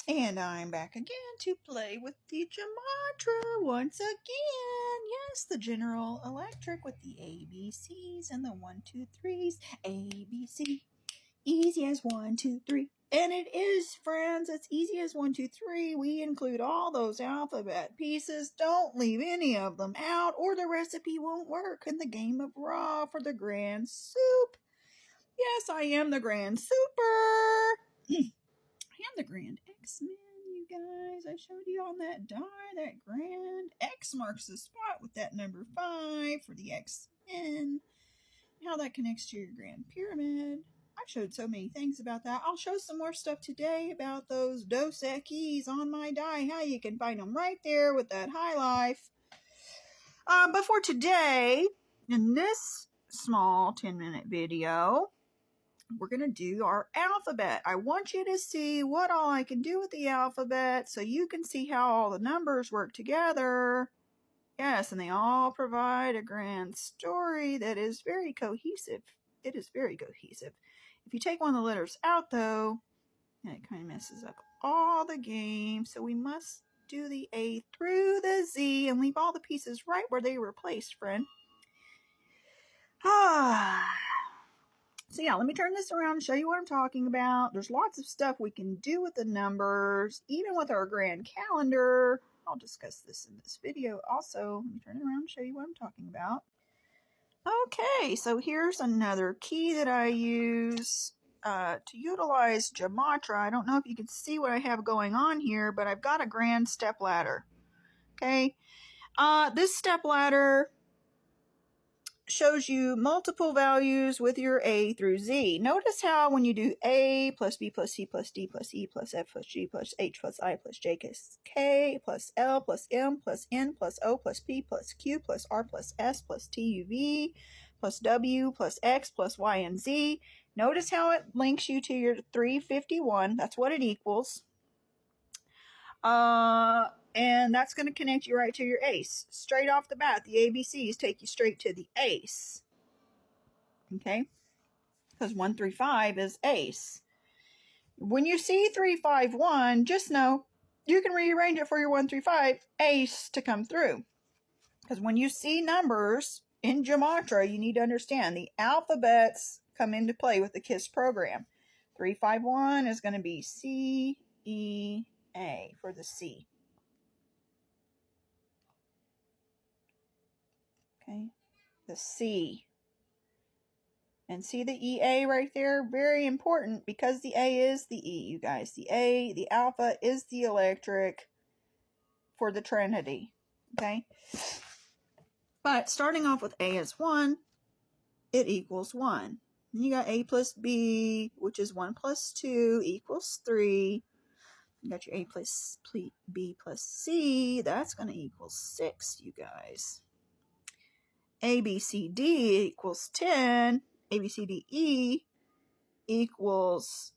And I'm back again to play with the gematria once again. Yes, the General Electric with the ABCs and the 1, 2, 3s. ABC, easy as 1, 2, 3. And it is, friends, it's easy as 1, 2, 3. We include all those alphabet pieces. Don't leave any of them out or the recipe won't work in the game of Raw for the Grand Soup. Yes, I am the Grand Super. I am the Grand X-Men, you guys. I showed you on that die, that Grand X marks the spot with that number 5 for the X-Men. How that connects to your Grand Pyramid. I've showed so many things about that. I'll show some more stuff today about those Dos Equis on my die, how you can find them right there with that high life. But for today, in this small 10-minute video, we're going to do our alphabet. I want you to see what all I can do with the alphabet so you can see how all the numbers work together. Yes, and they all provide a grand story that is very cohesive. It is very cohesive. If you take one of the letters out, though, it kind of messes up all the game. So we must do the A through the Z and leave all the pieces right where they were placed, friend. So yeah, let me turn this around and show you what I'm talking about. There's lots of stuff we can do with the numbers, even with our grand calendar. I'll discuss this in this video also. Let me turn it around and show you what I'm talking about. Okay, so here's another key that I use to utilize gematria. I don't know if you can see what I have going on here, but I've got a grand step ladder. Okay, this step ladder shows you multiple values with your A through Z. Notice how when you do A plus B plus C plus D plus E plus F plus G plus H plus I plus J plus K plus L plus M plus N plus O plus P plus Q plus R plus S plus T U V plus W plus X plus Y and Z. Notice how it links you to your 351. That's what it equals. And that's going to connect you right to your ACE. Straight off the bat, the ABCs take you straight to the ACE. Okay? Because 135 is ACE. When you see 351, just know you can rearrange it for your 135 ACE to come through. Because when you see numbers in gematria, you need to understand the alphabets come into play with the KISS program. 351 is going to be CEA for the C. Okay, the C. And see the EA right there? Very important because the A is the E, you guys. The A, the alpha, is the electric for the Trinity. Okay? But starting off with A as 1, it equals 1. And you got A plus B, which is 1 plus 2 equals 3. You got your A plus B plus C. That's going to equal 6, you guys. A, B, C, D equals 10. A, B, C, D, E equals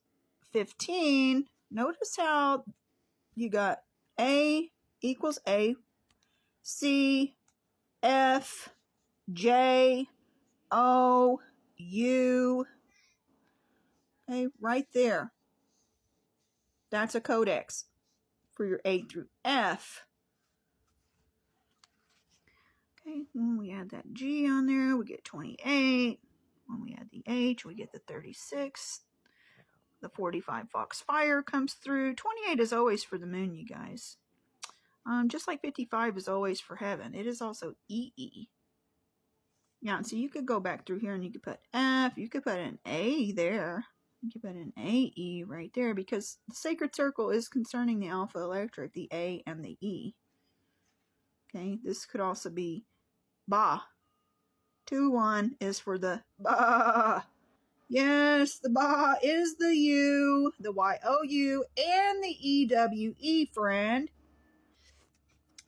15. Notice how you got A equals A, C, F, J, O, U. Okay, right there. That's a codex for your A through F. Okay, when we add that G on there, we get 28. When we add the H, we get the 36. The 45 Foxfire comes through. 28 is always for the moon, you guys. Just like 55 is always for heaven. It is also EE. Yeah, so you could go back through here and you could put F. You could put an A there. You could put an AE right there because the sacred circle is concerning the alpha electric, the A and the E. Okay, this could also be Ba. 2-1 is for the Ba. Yes, the Ba is the U, the YOU, and the EWE, friend.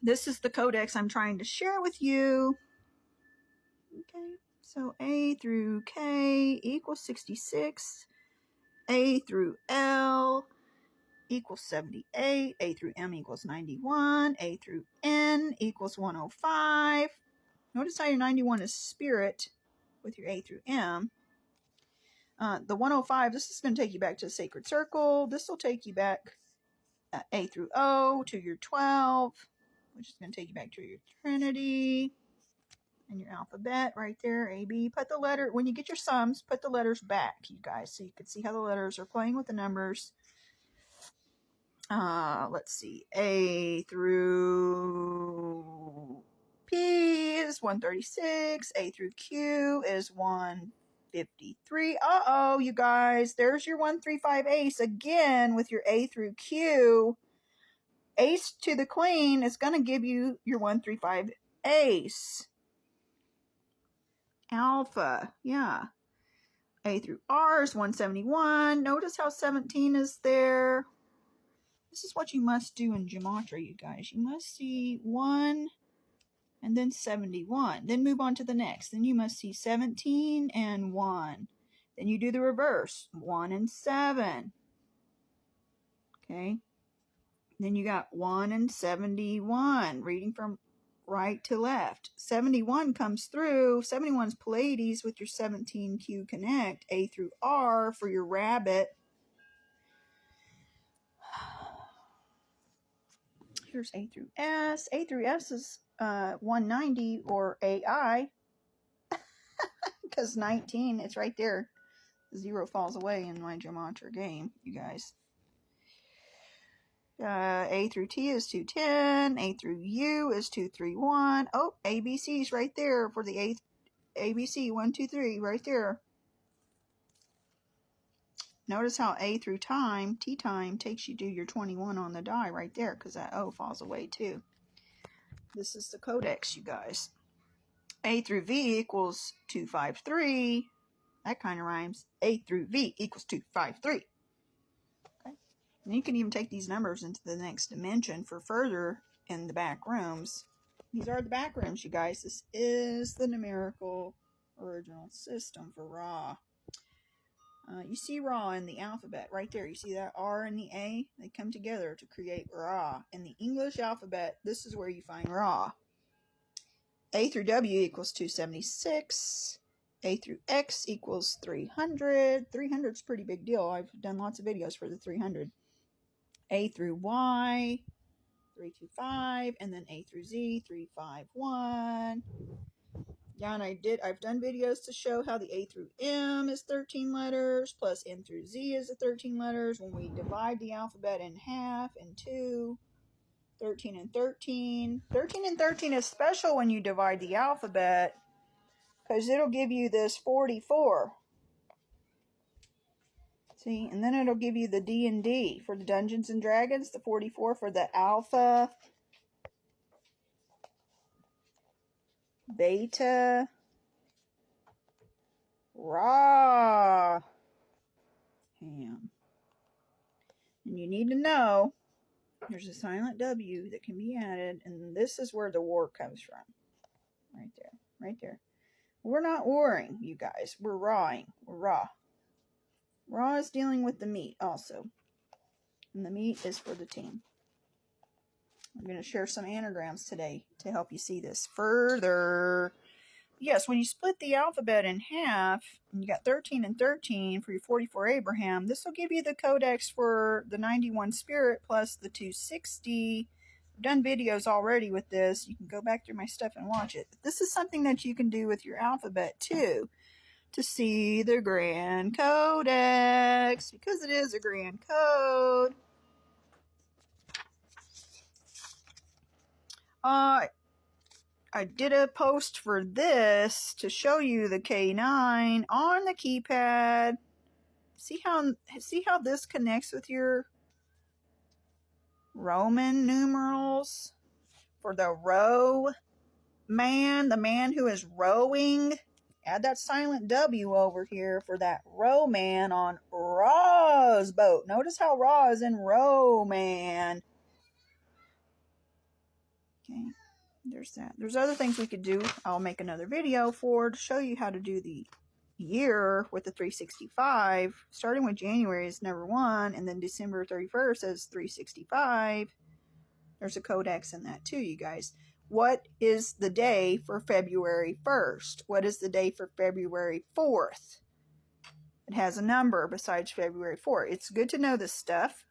This is the codex I'm trying to share with you. Okay, so A through K equals 66. A through L equals 78. A through M equals 91. A through N equals 105. Notice how your 91 is spirit with your A through M. The 105, this is going to take you back to the sacred circle. This will take you back A through O to your 12, which is going to take you back to your Trinity. And your alphabet right there, A, B. Put the letter, when you get your sums, put the letters back, you guys, so you can see how the letters are playing with the numbers. Let's see, A through P is 136, A through Q is 153. Uh-oh, you guys, there's your 135 ace again with your A through Q. Ace to the queen is going to give you your 135 ace. Alpha, yeah. A through R is 171. Notice how 17 is there. This is what you must do in gematria, you guys. You must see 1 and then 71. Then move on to the next. Then you must see 17 and 1. Then you do the reverse, 1 and 7. Okay. Then you got 1 and 71, reading from right to left. 71 comes through. 71's Pleiades with your 17Q connect. A through R for your rabbit. Here's A through S. A through S is 190 or AI. Because 19, it's right there. 0 falls away in my gematria game, you guys. A through T is 210. A through U is 231. Oh, ABC's right there for the 8th. ABC 1, 2, 3 right there. Notice how A through time, T time, takes you to your 21 on the die right there, because that O falls away too. This is the codex, you guys. A through V equals 253. That kind of rhymes. A through V equals 253. Okay. And you can even take these numbers into the next dimension for further in the back rooms. These are the back rooms, you guys. This is the numerical original system for Ra. You see Ra in the alphabet right there. You see that R and the A? They come together to create Ra. In the English alphabet, this is where you find Ra. A through W equals 276. A through X equals 300. 300 is a pretty big deal. I've done lots of videos for the 300. A through Y, 325. And then A through Z, 351. Yeah, and I've done videos to show how the A through M is 13 letters, plus N through Z is 13 letters. When we divide the alphabet in half, in two, 13 and 13. 13 and 13 is special when you divide the alphabet, because it'll give you this 44. See, and then it'll give you the D&D for the Dungeons and Dragons, the 44 for the Alpha, Beta, Ra, Ham. And you need to know there's a silent W that can be added, and this is where the war comes from. Right there, right there. We're not warring, you guys. We're rawing. We're raw. Raw is dealing with the meat also. And the meat is for the team. I'm going to share some anagrams today to help you see this further. Yes, when you split the alphabet in half, and you got 13 and 13 for your 44 Abraham, this will give you the codex for the 91 Spirit plus the 260. I've done videos already with this. You can go back through my stuff and watch it. But this is something that you can do with your alphabet too, to see the grand codex, because it is a grand code. I did a post for this to show you the K9 on the keypad. See how this connects with your Roman numerals for the row man, the man who is rowing. Add that silent W over here for that row man on Ra's boat. Notice how Ra is in row man. Okay. There's that. There's other things we could do. I'll make another video to show you how to do the year with the 365. Starting with January is number 1, and then December 31st is 365. There's a codex in that too, you guys. What is the day for February 1st? What is the day for February 4th? It has a number besides February 4th. It's good to know this stuff.